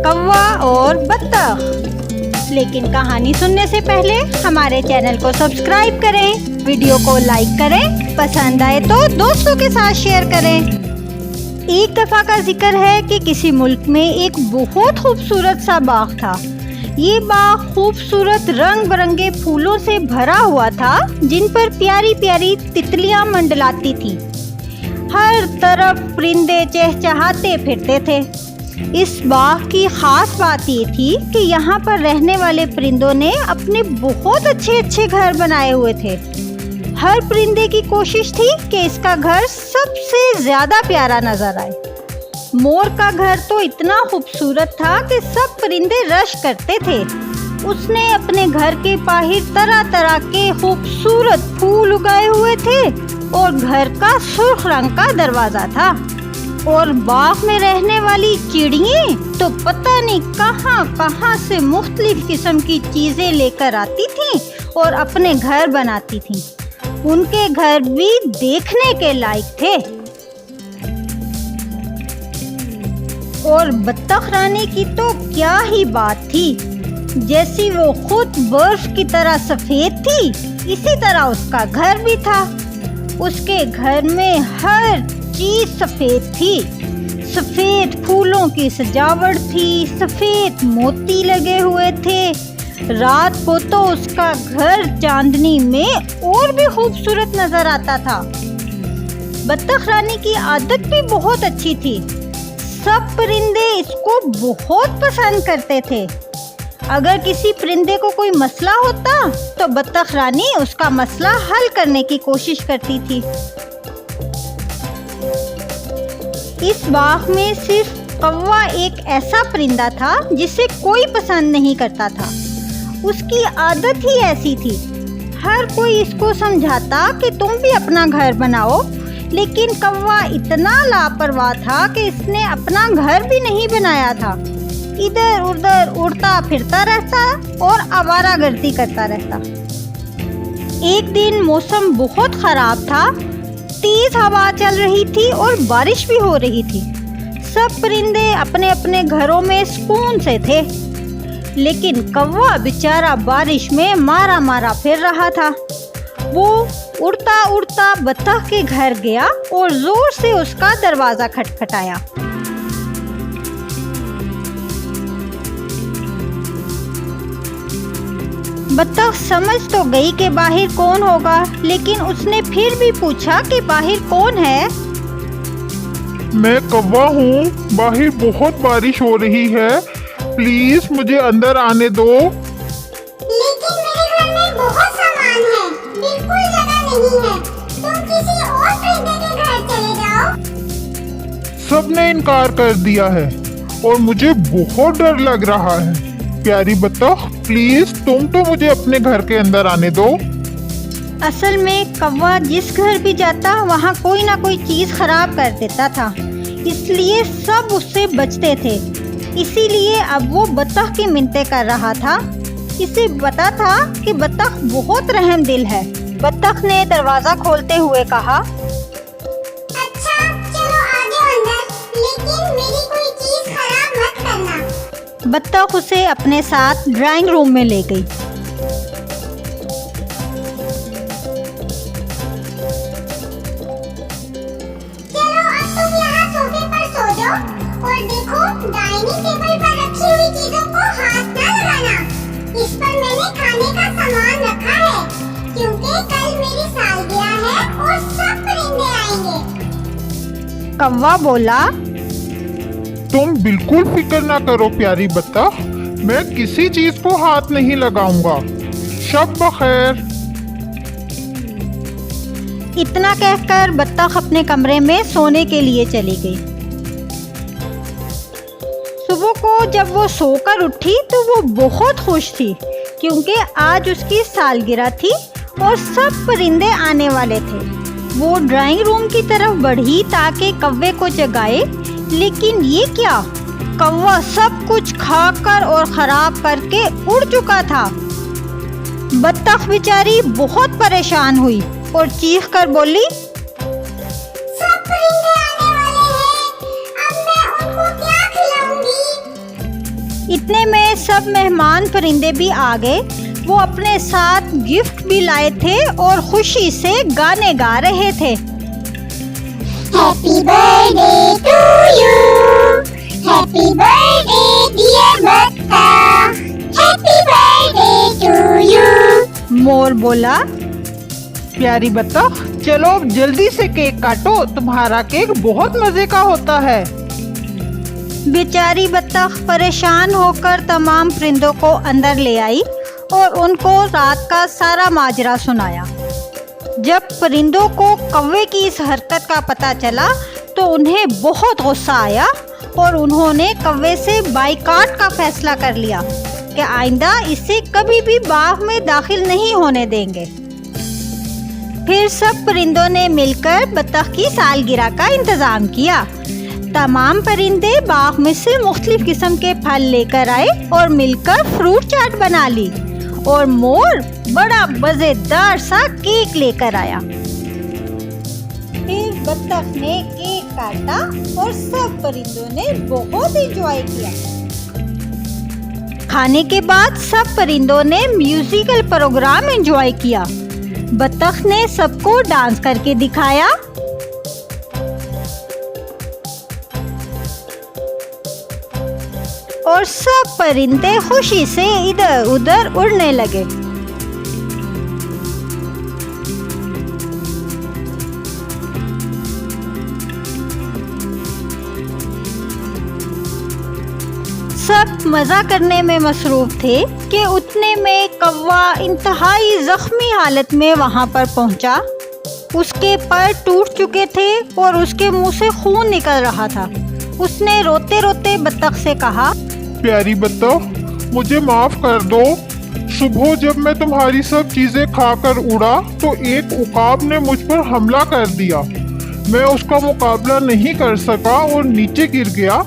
कौवा और बत्तख। लेकिन कहानी सुनने से पहले हमारे चैनल को सब्सक्राइब करें, वीडियो को लाइक करें, पसंद आए तो दोस्तों के साथ शेयर करें। एक दफ़ा का जिक्र है कि किसी मुल्क में एक बहुत खूबसूरत सा बाग था। ये बाग खूबसूरत रंग बिरंगे फूलों से भरा हुआ था, जिन पर प्यारी प्यारी तितलियां मंडलाती थी। हर तरफ परिंदे चहचहाते फिरते थे। इस बाग की ख़ास बात ये थी कि यहाँ पर रहने वाले परिंदों ने अपने बहुत अच्छे अच्छे घर बनाए हुए थे। हर परिंदे की कोशिश थी कि इसका घर सबसे ज़्यादा प्यारा नज़र आए। मोर का घर तो इतना खूबसूरत था कि सब परिंदे रश करते थे। उसने अपने घर के बाहर तरह तरह के खूबसूरत फूल उगाए हुए थे और घर का सुर्ख रंग का दरवाज़ा था। और बाग में रहने वाली चिड़ियाँ तो पता नहीं कहाँ कहाँ से मुख्तलिफ किस्म की चीज़ें लेकर आती थीं और अपने घर बनाती थीं। उनके घर भी देखने के लायक थे। और बत्तख रानी की तो क्या ही बात थी। जैसी वो खुद बर्फ की तरह सफ़ेद थी, इसी तरह उसका घर भी था। उसके घर में हर चीज़ सफ़ेद थी। सफ़ेद फूलों की सजावट थी, सफ़ेद मोती लगे हुए थे। रात को तो उसका घर चांदनी में और भी खूबसूरत नजर आता था। बत्तख रानी की आदत भी बहुत अच्छी थी। सब परिंदे इसको बहुत पसंद करते थे। अगर किसी परिंदे को कोई मसला होता तो बत्तख रानी उसका मसला हल करने की कोशिश करती थी। इस बाग में सिर्फ कौवा एक ऐसा परिंदा था जिसे कोई पसंद नहीं करता था। उसकी आदत ही ऐसी थी। हर कोई इसको समझाता कि तुम भी अपना घर बनाओ, लेकिन कौवा इतना लापरवाह था कि इसने अपना घर भी नहीं बनाया था। इधर उधर उड़ता फिरता रहता और आवारागर्दी करता रहता। एक दिन मौसम बहुत ख़राब था। तेज़ हवा चल रही थी और बारिश भी हो रही थी। सब परिंदे अपने अपने घरों में सुकून से थे, लेकिन कौवा बेचारा बारिश में मारा मारा फिर रहा था। वो उड़ता उड़ता बत्तख के घर गया और जोर से उसका दरवाज़ा खटखटाया। बत्तख समझ तो गई कि बाहर कौन होगा, लेकिन उसने फिर भी पूछा कि बाहर कौन है। मैं कौवा हूँ, बाहर बहुत बारिश हो रही है, प्लीज मुझे अंदर आने दो। लेकिन मेरे घर में बहुत सामान है, बिल्कुल जगह नहीं है। तुम किसी और परिंदे के घर चले जाओ। सबने इनकार कर दिया है और मुझे बहुत डर लग रहा है। प्यारी बत्तख, प्लीज तुम तो मुझे अपने घर के अंदर आने दो। असल में कौवा जिस घर भी जाता वहाँ कोई ना कोई चीज़ खराब कर देता था, इसलिए सब उससे बचते थे। इसीलिए अब वो बत्तख की मिन्नतें कर रहा था। इसे पता था कि बत्तख बहुत रहम दिल है। बत्तख ने दरवाज़ा खोलते हुए कहा, अच्छा चलो आ जाओ अंदर, लेकिन मेरी कोई चीज खराब मत करना। बत्तख उसे अपने साथ ड्राइंग रूम में ले गई। चलो अब तुम यहाँ सोफे पर सो जाओ और देखो डाइनिंग टेबल पर रखी हुई चीजों को हाथ ना लगाना। इस पर मैंने खाने का सामान रखा है, क्योंकि कल मेरी सालगिरह है और सब परिंदे आएंगे। कौवा बोला, तुम बिल्कुल फिक्र ना करो प्यारी बत्तख, मैं किसी चीज को हाथ नहीं लगाऊंगा। शब बखैर। इतना कहकर बत्तख अपने कमरे में सोने के लिए चली गई। सुबह को जब वो सोकर उठी तो वो बहुत खुश थी, क्योंकि आज उसकी सालगिरह थी और सब परिंदे आने वाले थे। वो ड्राइंग रूम की तरफ बढ़ी ताकि कौवे को जगाए, लेकिन ये क्या, कौवा सब कुछ खाकर और ख़राब करके उड़ चुका था। बत्तख बेचारी बहुत परेशान हुई और चीख कर बोली, सब परिंदे आने वाले हैं, अब मैं उनको क्या खिलाऊंगी? इतने में सब मेहमान परिंदे भी आ गए। वो अपने साथ गिफ्ट भी लाए थे और खुशी से गाने गा रहे थे। Happy birthday to you, happy birthday dear बत्तख, हैप्पी बर्थडे टू यू। मोर बोला, प्यारी बत्तख, चलो अब जल्दी से केक काटो, तुम्हारा केक बहुत मजे का होता है। बेचारी बत्तख परेशान होकर तमाम परिंदों को अंदर ले आई और उनको रात का सारा माजरा सुनाया। जब परिंदों को कौवे की इस हरकत का पता चला तो उन्हें बहुत गुस्सा आया और उन्होंने कौवे से बाइकाट का फैसला कर लिया कि आइंदा इसे कभी भी बाग में दाखिल नहीं होने देंगे। फिर सब परिंदों ने मिलकर बत्तख की सालगिरह का इंतजाम किया। तमाम परिंदे बाग में से मुख्तलिफ किस्म के फल लेकर आए और मिलकर फ्रूट चाट बना ली और मोर बड़ा मजेदार सा केक लेकर आया। फिर बत्तख ने केक काटा और सब परिंदों ने बहुत एंजॉय किया। खाने के बाद सब परिंदों ने म्यूजिकल प्रोग्राम एंजॉय किया। बत्तख ने सबको डांस करके दिखाया। और सब परिंदे खुशी से इधर उधर उड़ने लगे। सब मजा करने में मसरूफ थे कि उतने में कौवा इंतहाई जख्मी हालत में वहां पर पहुंचा। उसके पैर टूट चुके थे और उसके मुंह से खून निकल रहा था। उसने रोते रोते बत्तख से कहा, प्यारी बत्तख, मुझे माफ कर दो। सुबह जब मैं तुम्हारी सब चीजें खाकर उड़ा तो एक उकाब ने मुझ पर हमला कर दिया। मैं उसका मुकाबला नहीं कर सका और नीचे गिर गया,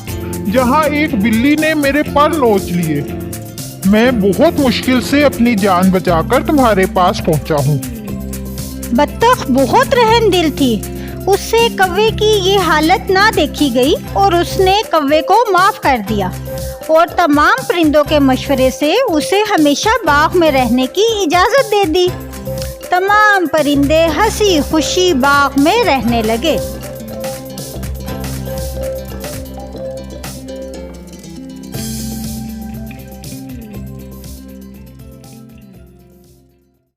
जहां एक बिल्ली ने मेरे पर नोच लिए। मैं बहुत मुश्किल से अपनी जान बचाकर तुम्हारे पास पहुंचा हूँ। बत्तख बहुत रहमदिल थी। उससे कौवे की ये हालत ना देखी गई और उसने कौवे को माफ कर दिया और तमाम परिंदों के मशवरे से उसे हमेशा बाग में रहने की इजाज़त दे दी। तमाम परिंदे हंसी खुशी बाग में रहने लगे।